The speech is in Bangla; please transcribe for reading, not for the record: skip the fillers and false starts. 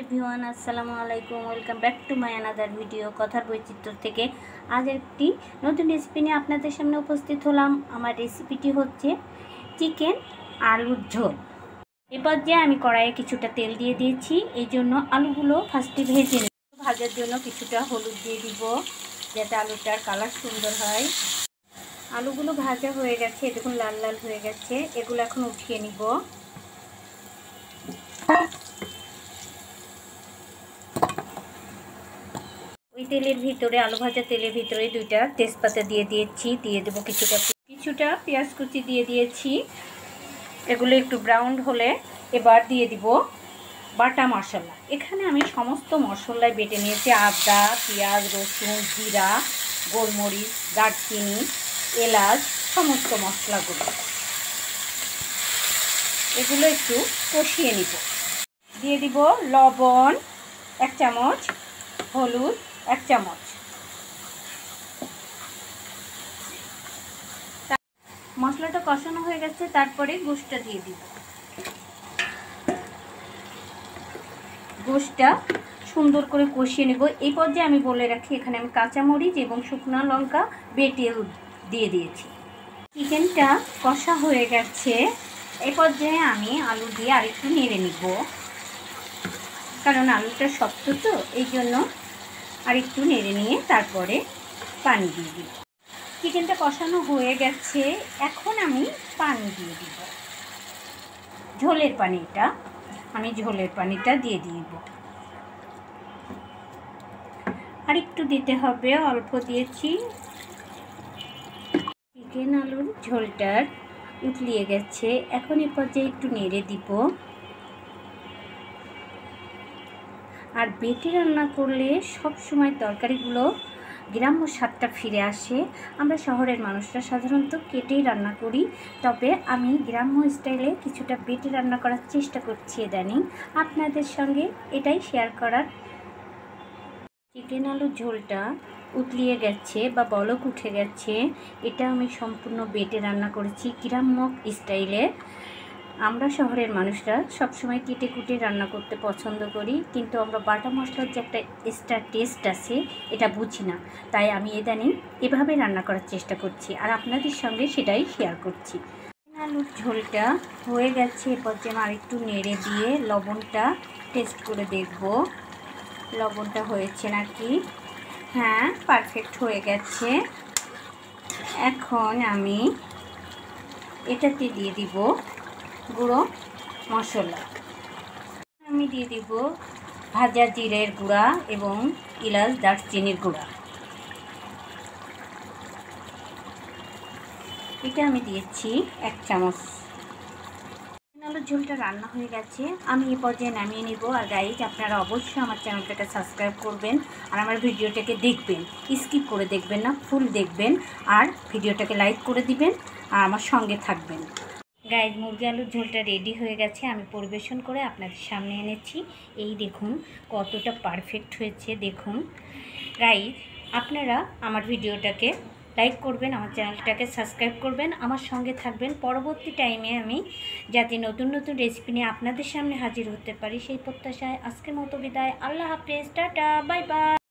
এভরিওয়ান, আসসালামু আলাইকুম। Welcome back to my another video কথার বৈচিত্র্য থেকে। আজ একটি নতুন রেসিপি নিয়ে আপনাদের সামনে উপস্থিত হলাম। আমার রেসিপিটি হচ্ছে চিকেন আলুর ঝোল। এরপর যে আমি কড়াইয়ে কিছুটা তেল দিয়ে দিয়েছি, এই জন্য আলুগুলো ফার্স্টে ভেজে নিই। ভাজার জন্য কিছুটা হলুদ দিয়ে দিব যাতে আলুটার কালার সুন্দর হয়। আলুগুলো ভাজা হয়ে গেছে, দেখুন লাল লাল হয়ে গেছে। এগুলো এখন উঠিয়ে নিব। ওই তেলের ভিতরে, আলু ভাজা তেলের ভিতরে দুইটা তেজপাতা দিয়ে দিয়েছি। দিয়ে দেবো কিছুটা পেঁয়াজ কুচি দিয়ে দিয়েছি। এগুলো একটু ব্রাউন হলে এবার দিয়ে দিব বাটা মশলা। এখানে আমি সমস্ত মশলাই বেটে নিয়েছি। আদা, পেঁয়াজ, রসুন, জিরা, গোলমরিচ, দারচিনি, এলাচ, সমস্ত মশলাগুলো এগুলো একটু কষিয়ে নিব। দিয়ে দিব লবণ 1 চামচ, হলুদ 1 চামচ। মশলাটা কষানো হয়ে গেছে, তারপরে গোশটা দিয়ে দিব। গোশটা সুন্দর করে কষিয়ে নেব। এই পর্যায়ে আমি বলে রাখি, এখানে আমি কাঁচামরিচ এবং শুকনো লঙ্কা বেটে দিয়ে দিয়েছি। চিকেনটা কষা হয়ে গেছে। এই পর্যায়ে আমি আলু দিয়ে আরেকটু নেড়ে নিব, কারণ আলুটা শক্ত তো, এই জন্য আরেকটু নেড়ে নিয়ে তারপরে পানি দিয়ে দিব। চিকেনটা কষানো হয়ে গেছে, এখন আমি পানি দিয়ে দিব। ঝোলের পানিটা আমি ঝোলের পানিটা দিয়ে দিব। আর একটু দিতে হবে, অল্প দিয়েছি। চিকেন আলুর ঝোলটার উতলিয়ে গেছে, এখন এ পর্যায়ে একটু নেড়ে দিব। আর বেটে রান্না করলে সব সময় তরকারিগুলো গ্রাম্য স্বাদটা ফিরে আসে। আমরা শহরের মানুষরা সাধারণত কেটেই রান্না করি, তবে আমি গ্রাম্য স্টাইলে কিছুটা বেটে রান্না করার চেষ্টা করছি ইদানিং, আপনাদের সঙ্গে এটাই শেয়ার করার। চিকেন আলুর ঝোলটা উতলিয়ে গেছে বা বলক উঠে গেছে। এটা আমি সম্পূর্ণ বেটে রান্না করেছি গ্রাম্য স্টাইলে। আমরা শহরের মানুষরা সবসময় কেটে কুটে রান্না করতে পছন্দ করি, কিন্তু আমরা বাটা মশলার যে একটা এক্সট্রা টেস্ট আছে এটা বুঝি না। তাই আমি ইদানিং এভাবে রান্না করার চেষ্টা করছি আর আপনাদের সঙ্গে সেটাই শেয়ার করছি। আলুর ঝোলটা হয়ে গেছে, এরপর যে আমি একটু নেড়ে দিয়ে লবণটা টেস্ট করে দেখব লবণটা হয়েছে নাকি। হ্যাঁ, পারফেক্ট হয়ে গেছে। এখন আমি এটাতে দিয়ে দিব গুঁড়ো মশলা। আমি দিয়ে দিব ভাজা জিরের গুঁড়া এবং এলাচ দারচিনির গুঁড়া। এটা আমি দিয়েছি 1 চামচ। আলুর ঝোলটা রান্না হয়ে গেছে, আমি এই পর্যায়ে নামিয়ে নিব। আর গাইজ, আপনারা অবশ্যই আমার চ্যানেলটাকে সাবস্ক্রাইব করবেন আর আমার ভিডিওটাকে দেখবেন, স্কিপ করে দেখবেন না, ফুল দেখবেন। আর ভিডিওটাকে লাইক করে দিবেন আর আমার সঙ্গে থাকবেন। গাইজ, মুরগি আলুর ঝোলটা রেডি হয়ে গেছে, আমি পরিবেশন করে আপনাদের সামনে এনেছি। এই দেখুন কতটা পারফেক্ট হয়েছে। দেখুন গাইজ, আপনারা আমার ভিডিওটাকে লাইক করবেন, আমার চ্যানেলটাকে সাবস্ক্রাইব করবেন, আমার সঙ্গে থাকবেন। পরবর্তী টাইমে আমি যাতে নতুন নতুন রেসিপি নিয়ে আপনাদের সামনে হাজির হতে পারি সেই প্রত্যাশায় আজকের মতো বিদায়। আল্লাহ হাফেজ, টাটা, বাই বাই।